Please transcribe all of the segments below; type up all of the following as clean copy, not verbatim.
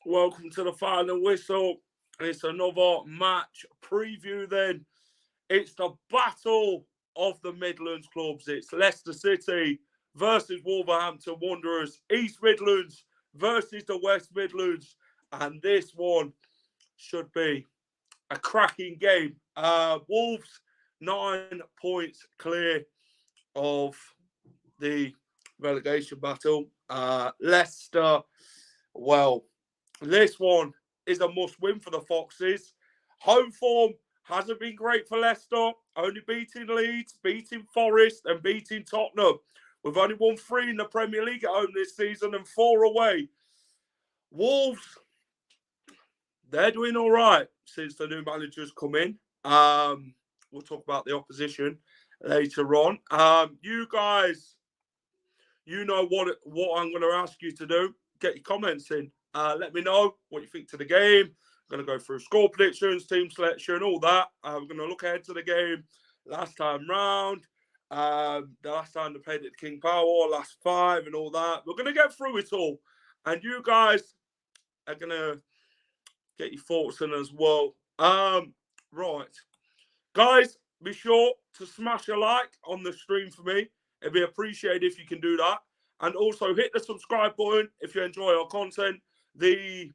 Welcome to the final whistle. It's another match preview then. It's the battle of the Midlands clubs. It's Leicester City versus Wolverhampton Wanderers. East Midlands versus the West Midlands. And this one should be a cracking game. Wolves 9 points clear of the relegation battle. Leicester, well, this one is a must-win for the Foxes. Home form hasn't been great for Leicester, only beating Leeds, beating Forest and beating Tottenham. We've only won 3 in the Premier League at home this season and 4 away. Wolves, they're doing all right since the new manager's come in. We'll talk about the opposition later on. You guys, you know what I'm going to ask you to do. Get your comments in. Let me know what you think to the game. I'm going to go through score predictions, team selection, all that. We're going to look ahead to the game last time round. The last time they played at King Power, last 5 and all that. We're going to get through it all. And you guys are going to get your thoughts in as well. Right. Guys, be sure to smash a like on the stream for me. It'd be appreciated if you can do that. And also hit the subscribe button if you enjoy our content. The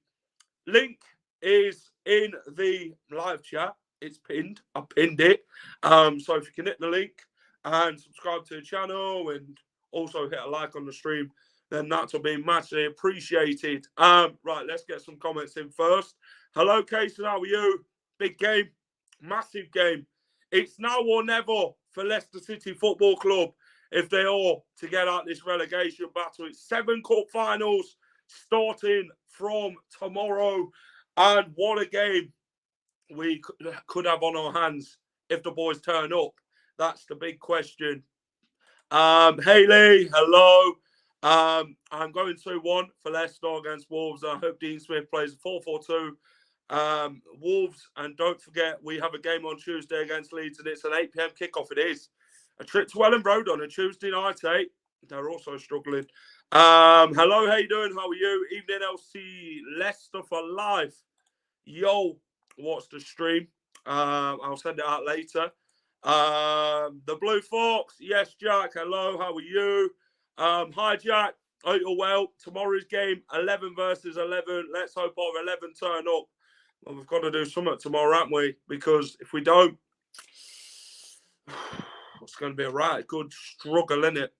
link is in the live chat. It's pinned. I pinned it. So if you can hit the link and subscribe to the channel and also hit a like on the stream, then that will be muchly appreciated. Right, let's get some comments in first. Hello, Casey. How are you? Big game. Massive game. It's now or never for Leicester City Football Club if they are to get out this relegation battle. It's 7 cup finals starting from tomorrow. And what a game we could have on our hands if the boys turn up. That's the big question. Hayley, hello. I'm going 2-1 for Leicester against Wolves. I hope Dean Smith plays 4-4-2. Wolves, and don't forget, we have a game on Tuesday against Leeds, and it's an 8 p.m. kickoff. It is. A trip to Welland Road on a Tuesday night, eh? They're also struggling. Hello, how you doing? How are you? Evening LC Leicester for life. Yo, what's the stream? I'll send it out later. The Blue Fox. Yes, Jack. Hello, how are you? Hi, Jack. Hope you're well. Tomorrow's game, 11 versus 11. Let's hope our 11 turn up. Well, we've got to do something tomorrow, haven't we? Because if we don't, it's going to be a right good struggle, isn't it?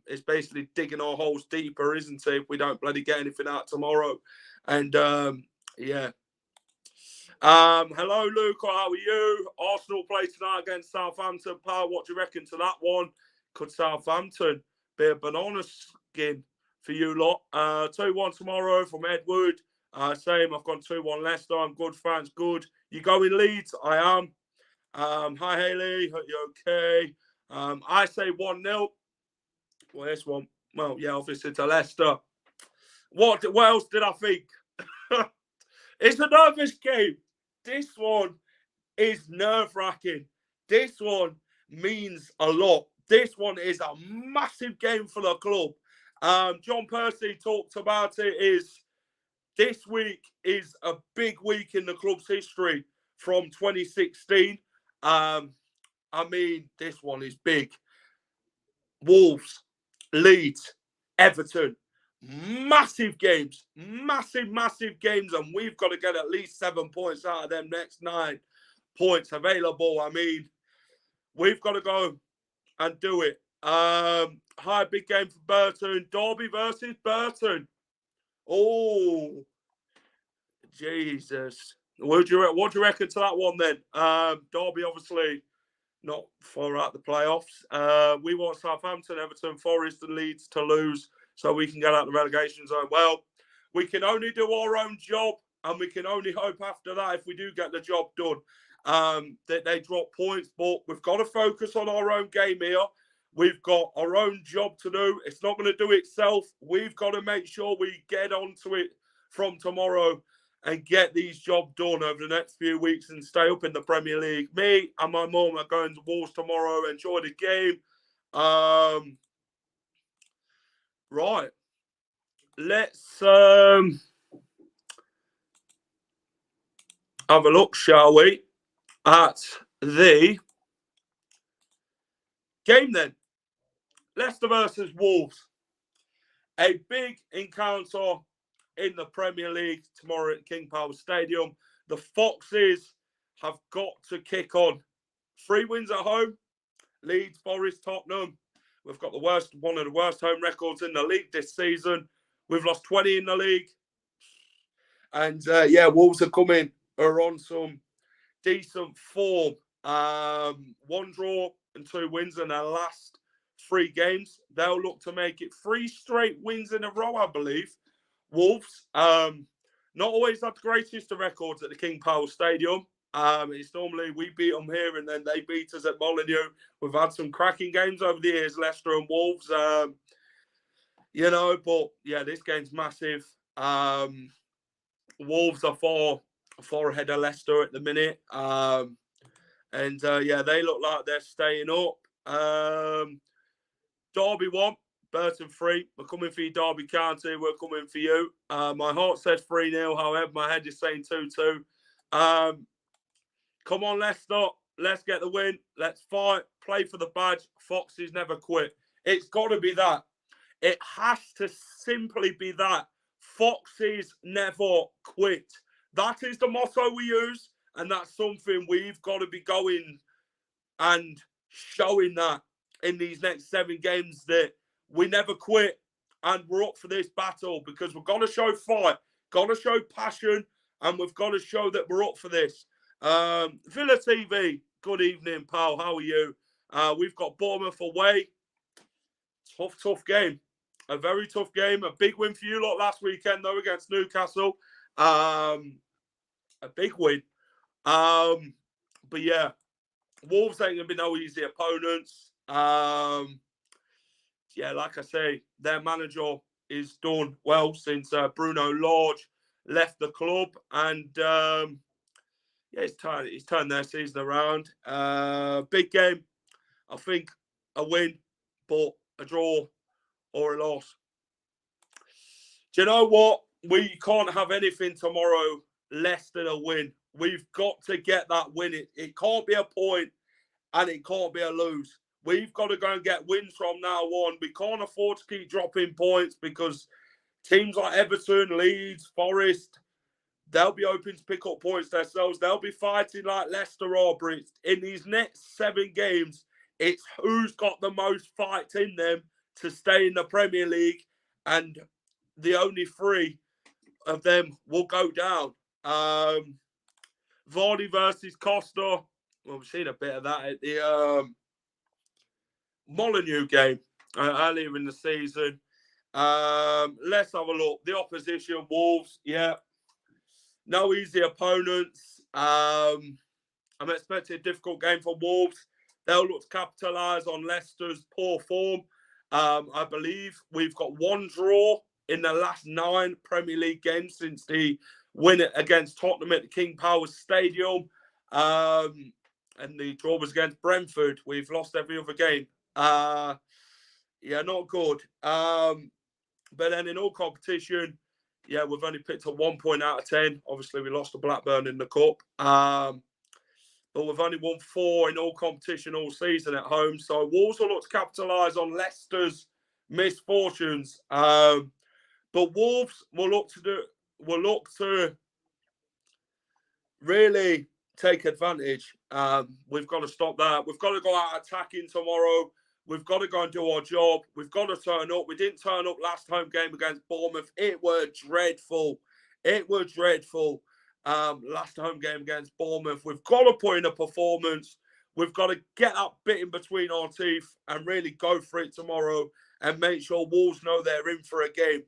It's basically digging our holes deeper, isn't it? If we don't bloody get anything out tomorrow. And, yeah. Hello, Luke. How are you? Arsenal play tonight against Southampton. Pal, what do you reckon to that one? Could Southampton be a banana skin for you lot? 2-1 tomorrow from Edward. Same, I've gone 2-1 Leicester. I'm good, fans, good. You going Leeds? I am. Hi, Hayley. Hope you're okay. I say 1-0. Well, this one, well, yeah, obviously to Leicester. What else did I think? It's a nervous game. This one is nerve-wracking. This one means a lot. This one is a massive game for the club. John Percy talked about it. This week is a big week in the club's history from 2016. I mean, this one is big. Wolves, Leeds, Everton. Massive games. Massive games. And we've got to get at least 7 points out of them next 9 points available. I mean, we've got to go and do it. Hi, big game for Burton. Derby versus Burton. Oh, Jesus. What do you reckon to that one then? Derby, obviously, not far out the playoffs. We want Southampton, Everton, Forest and Leeds to lose so we can get out the relegation zone. Well, we can only do our own job and we can only hope after that, if we do get the job done, that they drop points. But we've got to focus on our own game here. We've got our own job to do. It's not going to do itself. We've got to make sure we get onto it from tomorrow and get these jobs done over the next few weeks and stay up in the Premier League. Me and my mum are going to Wolves tomorrow. Enjoy the game. Right. Let's have a look, shall we, at the game then. Leicester versus Wolves. A big encounter in the Premier League tomorrow at King Power Stadium. The Foxes have got to kick on. 3 wins at home. Leeds, Forest, Tottenham. We've got one of the worst home records in the league this season. We've lost 20 in the league. And Wolves are on some decent form. 1 draw and 2 wins in their last 3 games. They'll look to make it 3 straight wins in a row, I believe. Wolves, not always had the greatest of records at the King Power Stadium. It's normally we beat them here and then they beat us at Molineux. We've had some cracking games over the years, Leicester and Wolves. But yeah, this game's massive. Wolves are far ahead of Leicester at the minute. They look like they're staying up. Derby 1, Burton 3. We're coming for you, Derby County. We're coming for you. My heart says 3-0. However, my head is saying 2-2. Come on, Leicester. Let's get the win. Let's fight. Play for the badge. Foxes never quit. It's got to be that. It has to simply be that. Foxes never quit. That is the motto we use. And that's something we've got to be going and showing that in these next 7 games that we never quit and we're up for this battle because we've got to show fight, got to show passion, and we've got to show that we're up for this. Villa TV, good evening, pal. How are you? We've got Bournemouth away. Tough game. A very tough game. A big win for you lot last weekend, though, against Newcastle. A big win. But yeah, Wolves ain't going to be no easy opponents. Like I say, their manager is done well since Bruno Lage left the club. And he's turned their season around. Big game. I think a win, but a draw or a loss. Do you know what? We can't have anything tomorrow less than a win. We've got to get that win. It can't be a point and it can't be a lose. We've got to go and get wins from now on. We can't afford to keep dropping points because teams like Everton, Leeds, Forest, they'll be hoping to pick up points themselves. They'll be fighting like Leicester are. In these next 7 games, it's who's got the most fight in them to stay in the Premier League, and the only 3 of them will go down. Vardy versus Costa. Well, we've seen a bit of that at the Molineux game earlier in the season. Let's have a look. The opposition, Wolves, yeah. No easy opponents. I'm expecting a difficult game for Wolves. They'll look to capitalise on Leicester's poor form. I believe we've got 1 draw in the last 9 Premier League games since the win against Tottenham at the King Power Stadium. And the draw was against Brentford. We've lost every other game. Not good. But then in all competition, we've only picked up 1 point out of 10. Obviously, we lost to Blackburn in the Cup. But we've only won 4 in all competition all season at home. So Wolves will look to capitalise on Leicester's misfortunes. But Wolves will look to really take advantage. We've got to stop that. We've got to go out attacking tomorrow. We've got to go and do our job. We've got to turn up. We didn't turn up last home game against Bournemouth. It were dreadful. Last home game against Bournemouth. We've got to put in a performance. We've got to get that bit in between our teeth and really go for it tomorrow and make sure Wolves know they're in for a game.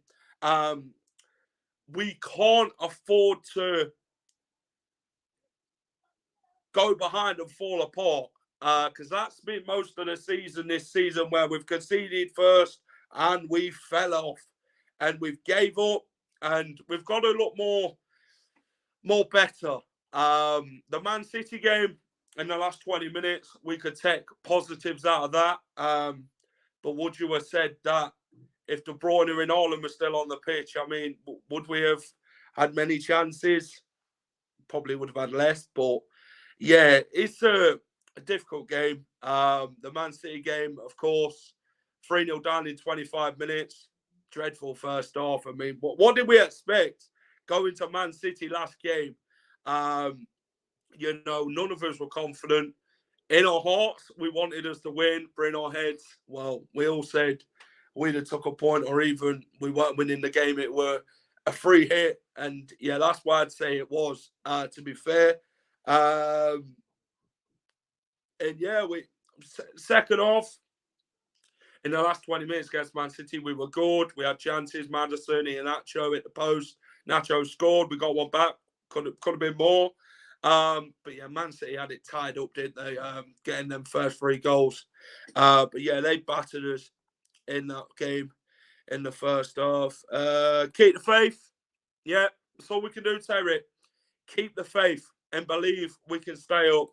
We can't afford to go behind and fall apart because that's been most of the season this season where we've conceded first and we fell off and we've gave up and we've got to look more better. The Man City game in the last 20 minutes, we could take positives out of that. But would you have said that if De Bruyne and Haaland were still on the pitch, I mean, would we have had many chances? probably would have had less. But yeah, it's a difficult game. The Man City game, of course, 3-0 down in 25 minutes. Dreadful first half. I mean, what did we expect going to Man City last game? None of us were confident. In our hearts, we wanted us to win, but in our heads, well, we all said we'd have took a point, or even we weren't winning the game. It were a free hit. And yeah, that's why I'd say it was, to be fair. And yeah, second half, in the last 20 minutes against Man City, we were good. We had chances. Maddison and Nacho hit the post. Nacho scored. We got one back. Could have been more. But yeah, Man City had it tied up, didn't they? Getting them first 3 goals. But yeah, they battered us in that game in the first half. Keep the faith. Yeah, that's all we can do, Terry. Keep the faith and believe we can stay up.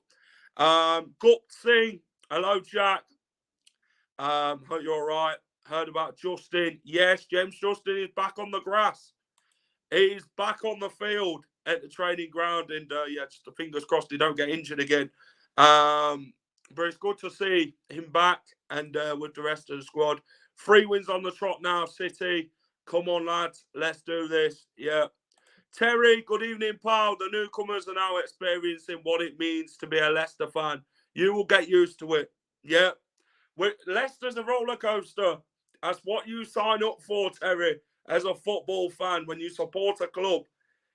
Gut Singh. Hello, Jack. Hope you're all right. Heard about Justin. Yes, James Justin is back on the grass. He's back on the field at the training ground. And just the fingers crossed he don't get injured again. But it's good to see him back and with the rest of the squad. 3 wins on the trot now, City. Come on, lads. Let's do this. Yeah. Terry, good evening, pal. The newcomers are now experiencing what it means to be a Leicester fan. You will get used to it. Yeah. Leicester's a roller coaster. That's what you sign up for, Terry, as a football fan when you support a club.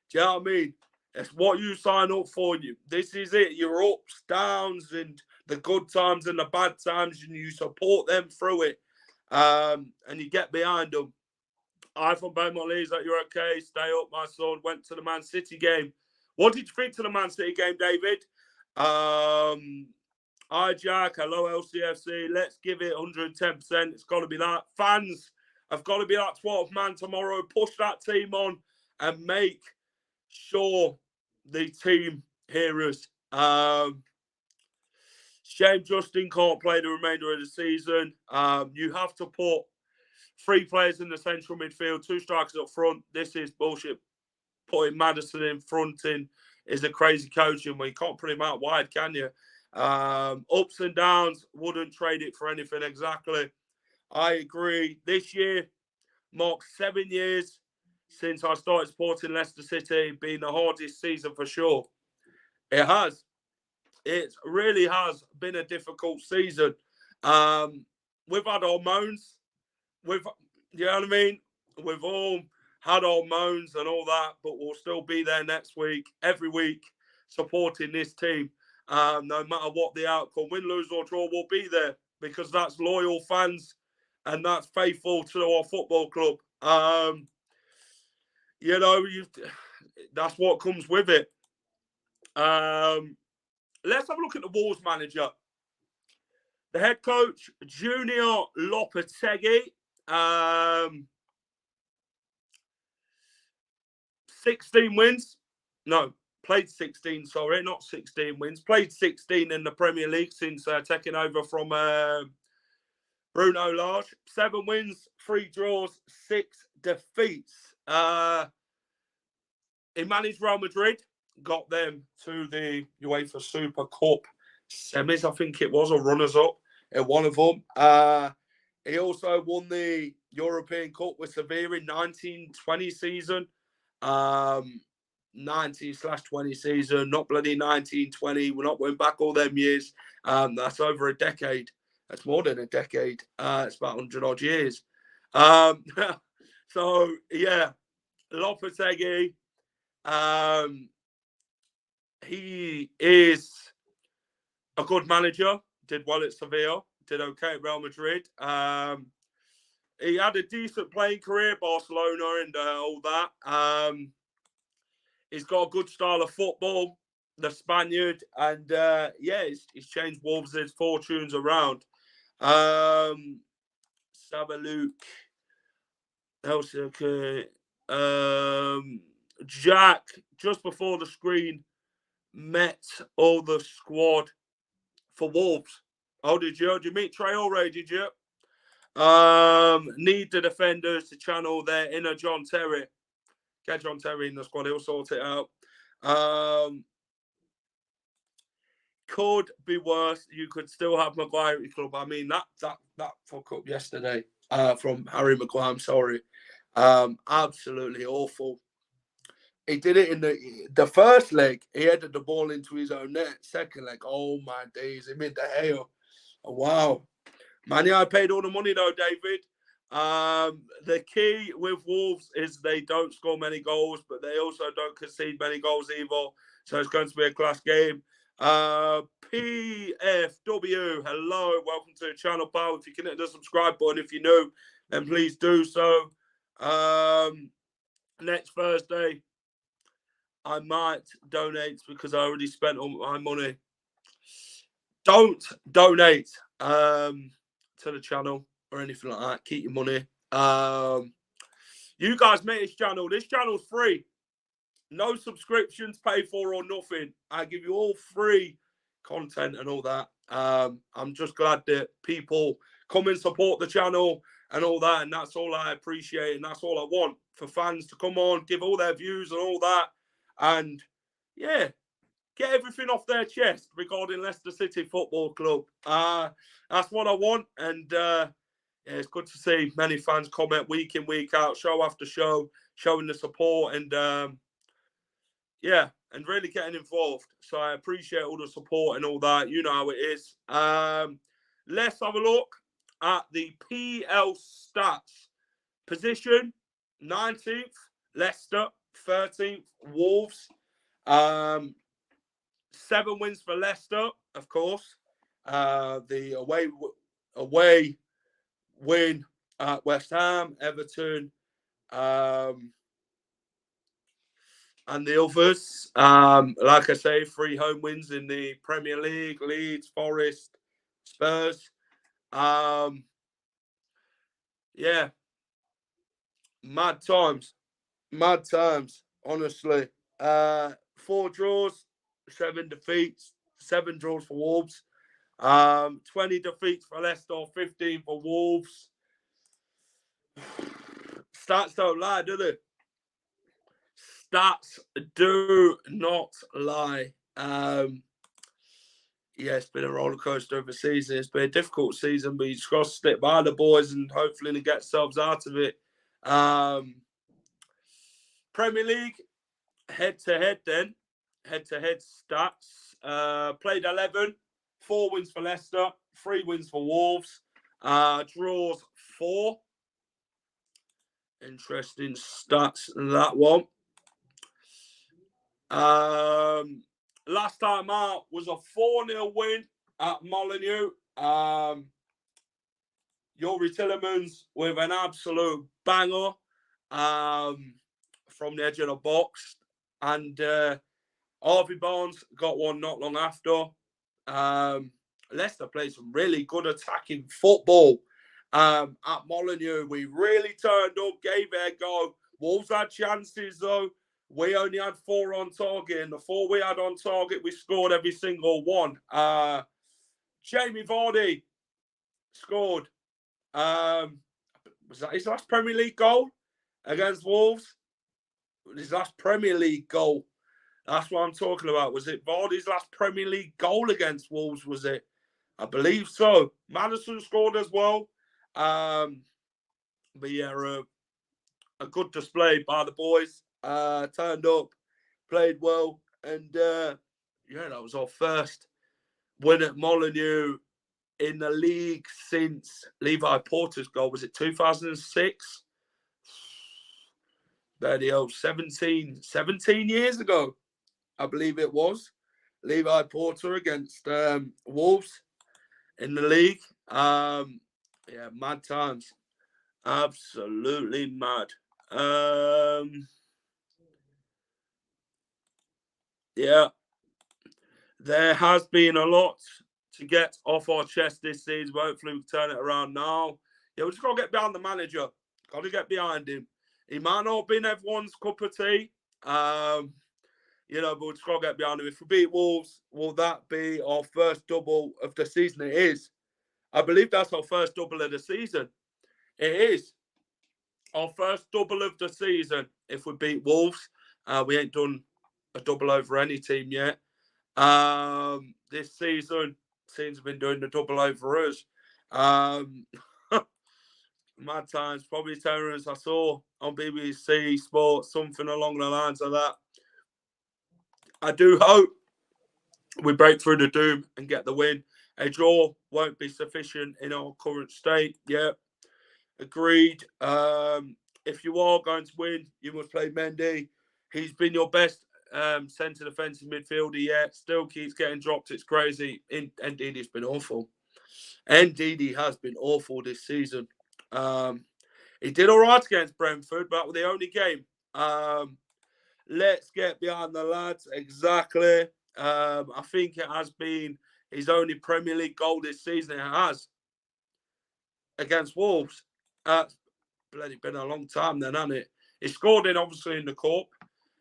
Do you know what I mean? It's what you sign up for. This is it. Your ups, downs, and the good times and the bad times, and you support them through it. And you get behind them. I from Beaumont Leeds that you're okay. Stay up, my son. Went to the Man City game. What did you think to the Man City game, David? Hi, Jack. Hello, LCFC. Let's give it 110%. It's got to be that. Fans have got to be that 12th man tomorrow. Push that team on and make sure the team hear us. Shame Justin can't play the remainder of the season. You have to put 3 players in the central midfield, 2 strikers up front. This is bullshit. Putting Maddison in front is a crazy coaching where you can't put him out wide, can you? Ups and downs, wouldn't trade it for anything exactly. I agree. This year marks 7 years since I started supporting Leicester City, being the hardest season for sure. It has. It really has been a difficult season. We've had our moans. You know what I mean? We've all had our moans and all that, but we'll still be there next week, every week, supporting this team. No matter what the outcome, win, lose or draw, we'll be there because that's loyal fans and that's faithful to our football club. That's what comes with it. Let's have a look at the Wolves manager. The head coach, Junior Lopetegui. 16 wins. No, played 16, sorry, not 16 wins. Played 16 in the Premier League since taking over from Bruno Lage. 7 wins, 3 draws, 6 defeats. He managed Real Madrid, got them to the UEFA Super Cup semis, I think it was, or runners-up in one of them. He also won the European Cup with Sevilla in 19-20 season. 19/20 season, not bloody 19-20. We're not going back all them years. That's over a decade. That's more than a decade. It's about 100 odd years. So, yeah, Lopetegui, he is a good manager. Did well at Sevilla. Did okay at Real Madrid. He had a decent playing career, Barcelona and all that. He's got a good style of football, the Spaniard, and he's changed Wolves' fortunes around. Let's have a look. Okay. Jack, just before the screen, met all the squad for Wolves. Oh, did you? Did you meet Traore, did you? Need the defenders to channel their inner John Terry. Get John Terry in the squad, he'll sort it out. Could be worse. You could still have Maguire at your club. I mean, that fuck up yesterday from Harry Maguire. I'm sorry. Absolutely awful. He did it in the first leg. He headed the ball into his own net. Second leg, oh my days, he made the hail. Oh, wow. Man, yeah, I paid all the money though, David. The key with Wolves is they don't score many goals, but they also don't concede many goals either. So it's going to be a class game. PFW, hello, welcome to the channel, pal. If you can hit the subscribe button, if you're new, then please do so. Next Thursday, I might donate because I already spent all my money. Don't donate to the channel or anything like that. Keep your money. You guys make this channel. This channel's free. No subscriptions paid for or nothing. I give you all free content and all that. I'm just glad that people come and support the channel and all that. And that's all I appreciate. And that's all I want for fans to come on, give all their views and all that. And yeah, get everything off their chest regarding Leicester City Football Club. That's what I want. And yeah, it's good to see many fans comment week in, week out, show after show, showing the support and yeah, and really getting involved. So I appreciate all the support and all that. You know how it is. Let's have a look at the PL stats. Position, 19th, Leicester, 13th, Wolves. 7 wins for Leicester, of course. The away win at West Ham, Everton, and the others. Like I say, 3 home wins in the Premier League, Leeds, Forest, Spurs. Yeah. Mad times, honestly. 4 draws, 7 defeats, 7 draws for Wolves. 20 defeats for Leicester, 15 for Wolves. Stats don't lie, do they? Stats do not lie. Yeah, it's been a roller coaster of a season. It's been a difficult season, but you just got to stick by the boys and hopefully they get themselves out of it. Premier League, head-to-head then. Head-to-head stats. Played 11, 4 wins for Leicester, 3 wins for Wolves. Draws 4. Interesting stats, that one. Last time out was a 4-0 win at Molineux. Yuri Tillemans with an absolute banger from the edge of the box. And Harvey Barnes got one not long after. Leicester played some really good attacking football at Molineux. We really turned up, gave it a go. Wolves had chances, though. We only had 4 on target, and the 4 we had on target, we scored every single one. Jamie Vardy scored. Was that his last Premier League goal against Wolves? His last Premier League goal. That's what I'm talking about. Was it Vardy's last Premier League goal against Wolves, was it? I believe so. Madison scored as well. But yeah, a good display by the boys. Turned up, played well, and yeah, that was our first win at Molineux in the league since Levi Porter's goal. Was it 2006? Bloody hell, 17 years ago, I believe it was. Levi Porter against Wolves in the league. Yeah, mad times. Absolutely mad. Yeah, there has been a lot to get off our chest this season. Hopefully, we turn it around now. Yeah, we just got to get behind the manager. Got to get behind him. He might not have been everyone's cup of tea, but we just got to get behind him. If we beat Wolves, will that be our first double of the season? It is. I believe that's our first double of the season. It is our first double of the season if we beat Wolves. We ain't done a double over any team yet. This season, teams have been doing the double over us. Mad times, probably Terrence. I saw on BBC Sports something along the lines of that. I do hope we break through the doom and get the win. A draw won't be sufficient in our current state. Yeah, agreed. If you are going to win, you must play Mendy. He's been your best centre defensive midfielder yet. Still keeps getting dropped. It's crazy. Ndidi's been awful. Ndidi has been awful this season. He did all right against Brentford, but that was the only game. Let's get behind the lads. Exactly. I think it has been his only Premier League goal this season. It has. Against Wolves. Bloody been a long time then, hasn't it? He scored obviously in the Cup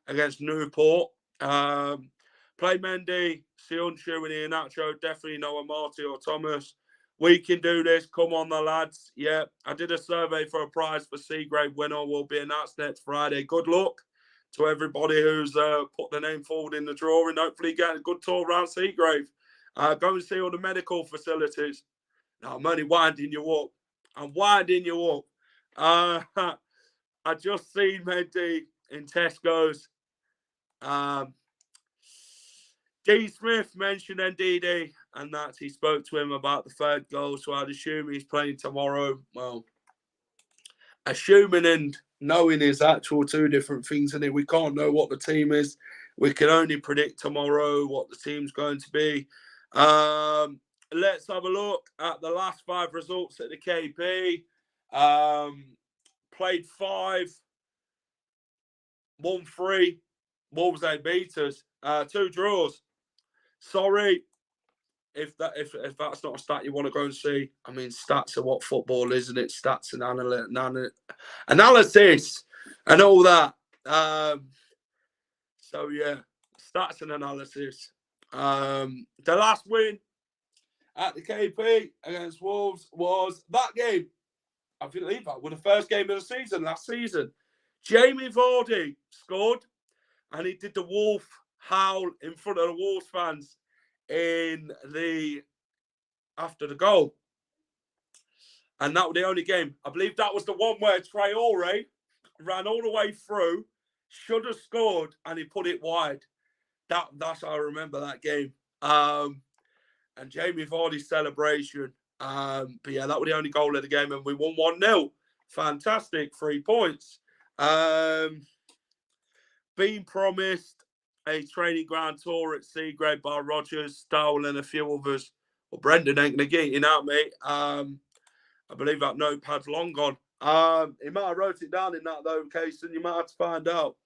against Newport. Play Mendy, Sionchu and Iheanacho, definitely Noah Marty or Thomas. We can do this. Come on, the lads. Yeah, I did a survey for a prize for C-grade winner. Will be announced next Friday. Good luck to everybody who's put their name forward in the drawing. Hopefully get a good tour around Seagrave. Go and see all the medical facilities. Now, I'm only winding you up. I'm winding you up. I just seen Mendy in Tesco's. D. Smith mentioned Ndidi and that he spoke to him about the third goal, so I'd assume he's playing tomorrow. Well, assuming and knowing is actual two different things, and we can't know what the team is. We can only predict tomorrow what the team's going to be. Let's have a look at the last 5 results at the KP. Played 5, won 3. Wolves ain't beat us. 2 draws. Sorry if that's not a stat you want to go and see. I mean, stats are what football is, isn't it? Stats and analysis and all that. So yeah, stats and analysis. The last win at the KP against Wolves was that game. I believe that was the first game of the season last season. Jamie Vardy scored, and he did the Wolf howl in front of the Wolves fans after the goal. And that was the only game. I believe that was the one where Traore ran all the way through, should have scored, and he put it wide. That's how I remember that game. And Jamie Vardy's celebration. But yeah, that was the only goal of the game, and we won 1-0. Fantastic, 3 points. Being promised a training ground tour at Seagrave by Rogers, Stowell, and a few others. Well, Brendan ain't going to get it out, mate. I believe that notepad's long gone. He might have wrote it down in that location. You might have to find out.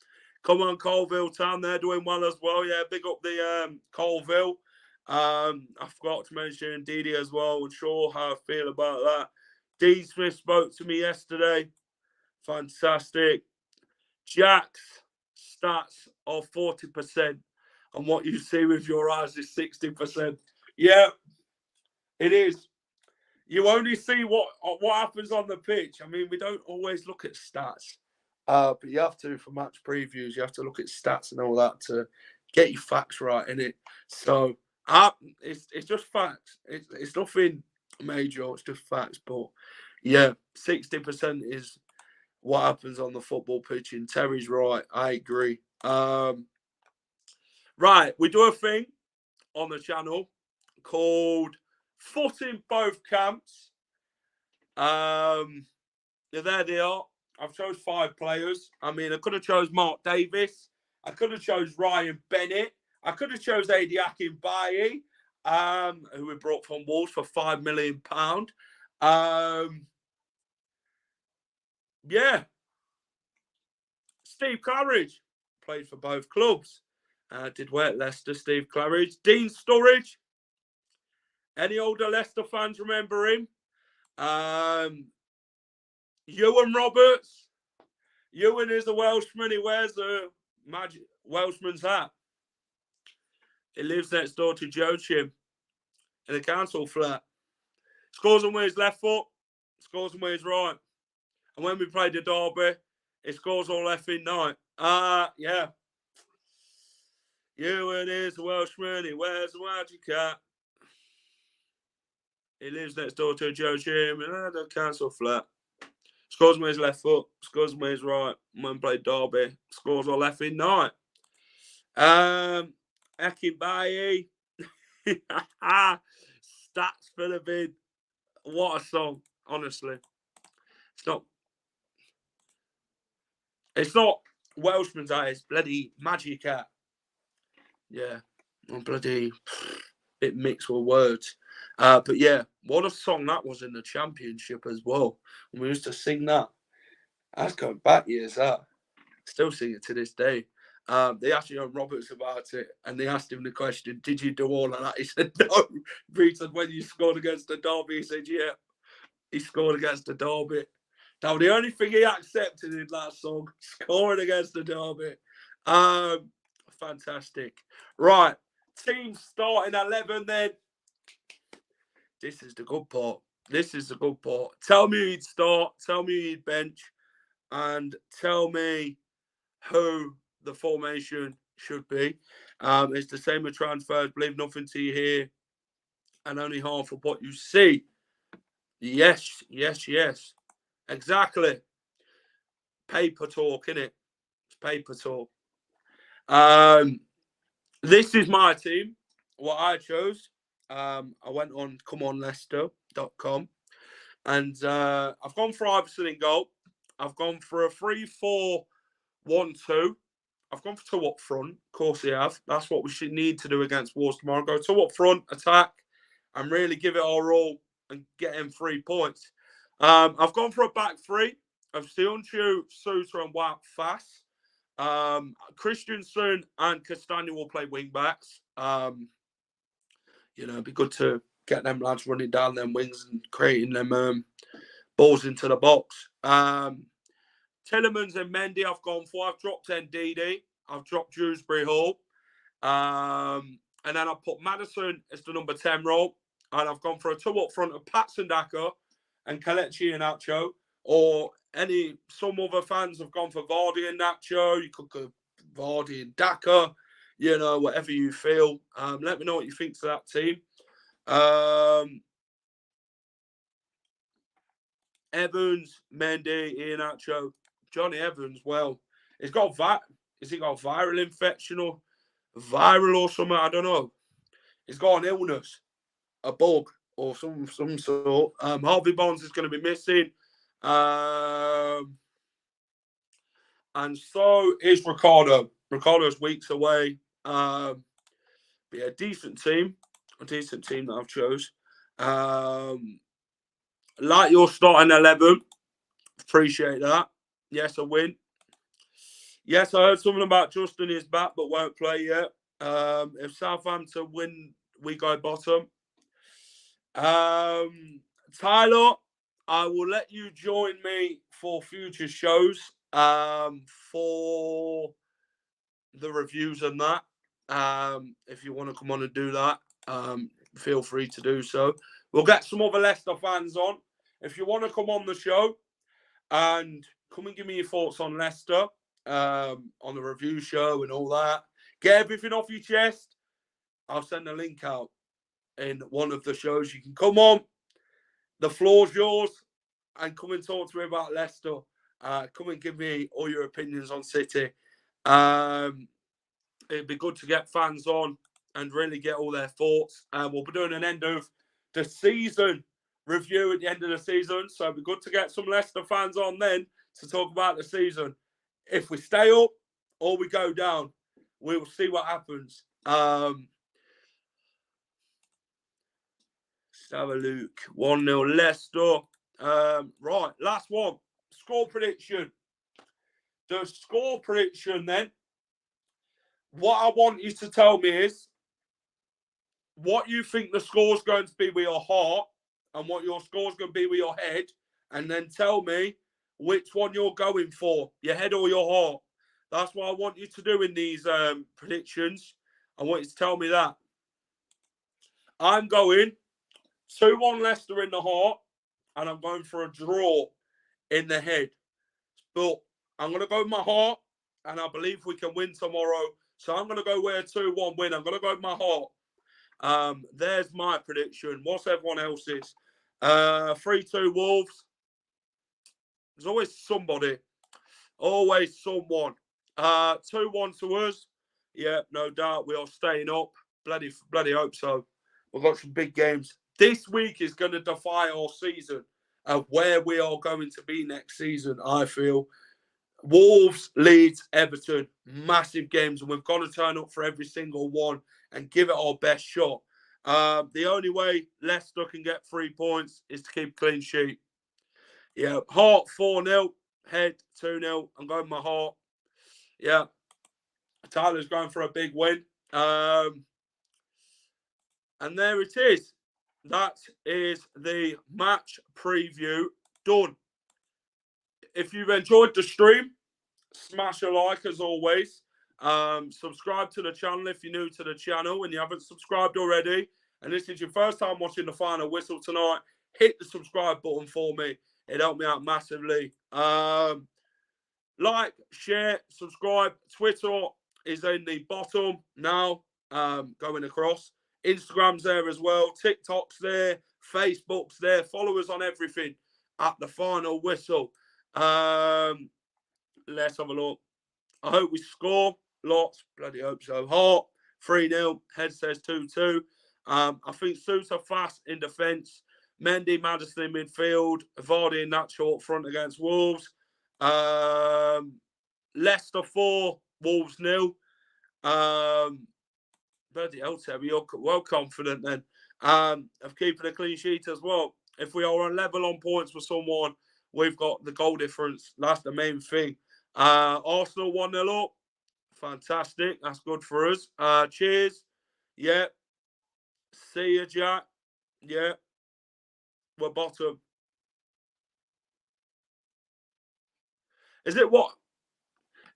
Come on, Colville Town. They're doing well as well. Yeah, big up the Colville. I forgot to mention Didi as well. I'm sure how I feel about that. D. Smith spoke to me yesterday. Fantastic. Jack's stats are 40%, and what you see with your eyes is 60%. Yeah, it is. You only see what happens on the pitch. I mean, we don't always look at stats, but you have to for match previews. You have to look at stats and all that to get your facts right, innit? So it's just facts. It's nothing major. It's just facts. But yeah, 60% is what happens on the football pitch. And Terry's right. I agree. Right, we do a thing on the channel called Foot in Both Camps. There they are. I've chose 5 players. I mean, I could have chose Mark Davis. I could have chose Ryan Bennett. I could have chose Adi Akinbaye, who we brought from Wolves for £5 million. Yeah. Steve Claridge played for both clubs. Did well at Leicester, Steve Claridge. Dean Sturridge. Any older Leicester fans remember him? Ewan Roberts. Ewan is a Welshman. He wears a magic Welshman's hat. He lives next door to Joachim in a council flat. Scores on with his left foot. Scores on with his right. And when we played the derby, he scores all effing night. Yeah. You and his Welshman, he wears a magic hat. He lives next door to Joe Jim and had a council flat. Scores with his left foot, scores with his right. Man played Derby, scores on left in night. Ekin Bayi. Stats for the bid. What a song, honestly. It's not Welshman's eyes, bloody magic cat. Yeah, I'm bloody bit mixed with words. But yeah, what a song that was in the championship as well. And we used to sing that. That's going back years, that. Still sing it to this day. They asked Ian Roberts about it, and they asked him the question, did you do all of that? He said, no. He said, when you scored against the Derby, he said, yeah, he scored against the Derby. Now, the only thing he accepted in that song, scoring against the Derby. Fantastic. Right, team starting 11 then. This is the good part. This is the good part. Tell me who'd start, tell me who'd bench, and tell me who the formation should be. It's the same with transfers. Believe nothing to you here and only half of what you see. Yes, yes, yes. Exactly. Paper talk, innit? It's paper talk. This is my team, what I chose. I went on comeonleicester.com and I've gone for Iverson in goal. I've gone for a 3-4-1-2. I've gone for 2 up front. Of course, I have. That's what we should need to do against Wolves tomorrow. Go 2 up front, attack, and really give it our all and get him 3 points. I've gone for a back 3 of Sionchu, Souter, and Wout Fass. Christensen and Castagna will play wing backs. It'd be good to get them lads running down them wings and creating them balls into the box. Tillemans and Mendy I've gone for. I've dropped Ndidi. I've dropped Dewsbury Hall. And then I've put Madison as the number 10 role. And I've gone for a 2 up front of Patson Daka and Kelechi and Nacho. Or some other fans have gone for Vardy and Nacho. You could go Vardy and Daka. Whatever you feel. Let me know what you think to that team. Evans, Mendy, Iheanacho, Johnny Evans. Well, he's got has he got viral infection or viral or something? I don't know. He's got an illness, a bug or some sort. Harvey Barnes is going to be missing. And so is Ricardo. Ricardo's weeks away. Be a decent team that I've chose. Like your starting 11. Appreciate that. Yes, a win. Yes, I heard something about Justin is back but won't play yet. If Southampton win, we go bottom. Tyler, I will let you join me for future shows for the reviews and that. If you want to come on and do that, feel free to do so. We'll get some other Leicester fans on. If you want to come on the show and come and give me your thoughts on Leicester, on the review show and all that, get everything off your chest, I'll send a link out in one of the shows. You can come on. The floor's yours and come and talk to me about Leicester. Come and give me all your opinions on City. It'd be good to get fans on and really get all their thoughts. We'll be doing an end of the season review at the end of the season. So it'd be good to get some Leicester fans on then to talk about the season. If we stay up or we go down, we'll see what happens. Let's have a look. 1-0 Leicester. Right, last one. Score prediction. The score prediction then. What I want you to tell me is what you think the score's going to be with your heart and what your score's going to be with your head. And then tell me which one you're going for, your head or your heart. That's what I want you to do in these predictions. I want you to tell me that. I'm going 2-1 Leicester in the heart, and I'm going for a draw in the head. But I'm going to go with my heart, and I believe we can win tomorrow So I'm going to go with a 2-1 win. I'm going to go with my heart. There's my prediction. What's everyone else's? 3-2 Wolves. There's always somebody. Always someone. 2-1 to us. Yeah, no doubt. We are staying up. Bloody hope so. We've got some big games. This week is going to define our season of where we are going to be next season, I feel. Wolves, Leeds, Everton, massive games, and we've got to turn up for every single one and give it our best shot. The only way Leicester can get 3 points is to keep a clean sheet. Yeah, Heart 4-0, Head 2-0. I'm going with my Heart. Yeah, Tyler's going for a big win. And there it is. That is the match preview done. If you've enjoyed the stream, smash a like as always. Subscribe to the channel if you're new to the channel and you haven't subscribed already. And this is your first time watching the final whistle tonight, hit the subscribe button for me. It helped me out massively. Like, share, subscribe. Twitter is in the bottom now, going across. Instagram's there as well. TikTok's there. Facebook's there. Follow us on everything at the final whistle. Let's have a look. I hope we score lots. Bloody hope so. Heart 3-0. Head says 2-2. I think Sousa fast in defence. Mendy, Maddison in midfield. Vardy in that short front against Wolves. Leicester 4, Wolves 0. Bloody hell, Terry, you're well confident then of keeping a clean sheet as well. If we are on level on points with someone, we've got the goal difference. That's the main thing. Arsenal 1-0 up. Fantastic. That's good for us. Cheers. Yeah. See you, Jack. Yeah. We're bottom. Is it what?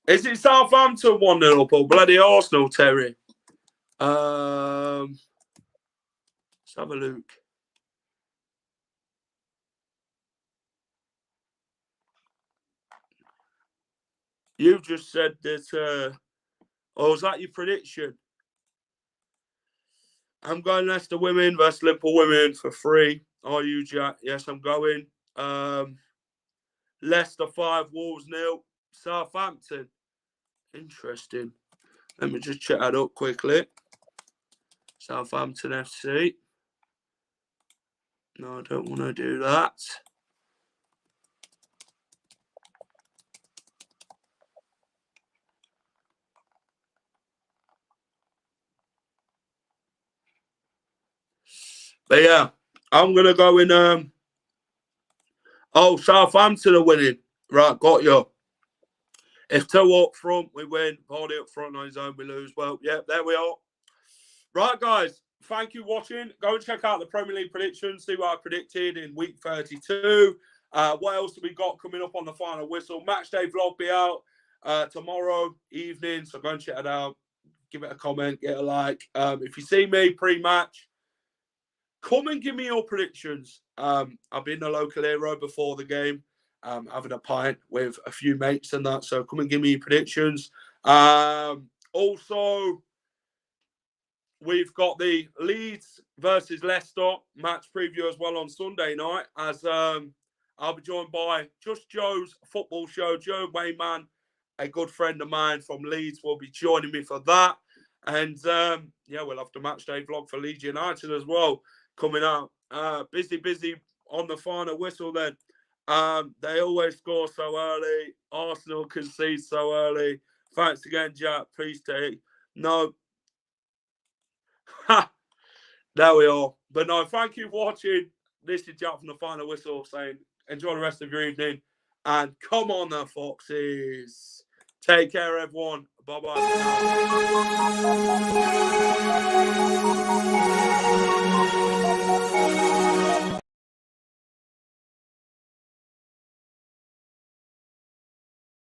Is it Southampton 1-0 up or bloody Arsenal, Terry? Let's have a look. You've just said that, or was that your prediction? I'm going Leicester women versus Liverpool women for 3. Are you, Jack? Yes, I'm going. Leicester 5, Wolves 0. Southampton. Interesting. Let me just check that up quickly. Southampton FC. No, I don't want to do that. But yeah, I'm going to go in. Southampton are winning. Right, got you. If 2 up front, we win. Vardy up front on his own, we lose. Well, yeah, there we are. Right, guys. Thank you for watching. Go and check out the Premier League predictions. See what I predicted in week 32. What else have we got coming up on the final whistle? Match day vlog be out tomorrow evening. So go and check it out. Give it a comment. Get a like. If you see me pre-match, come and give me your predictions. I've been a local hero before the game. Having a pint with a few mates and that. So come and give me your predictions. Also, we've got the Leeds versus Leicester match preview as well on Sunday night. As I'll be joined by Just Joe's football show. Joe Wayman, a good friend of mine from Leeds, will be joining me for that. And yeah, we'll have the match day vlog for Leeds United as well coming out. Busy on the final whistle then. They always score so early. Arsenal concede so early. Thanks again, Jack. Please take. No. There we are. But no, thank you for watching. This is Jack from the final whistle saying enjoy the rest of your evening. And come on the Foxes. Take care, everyone. Bye-bye.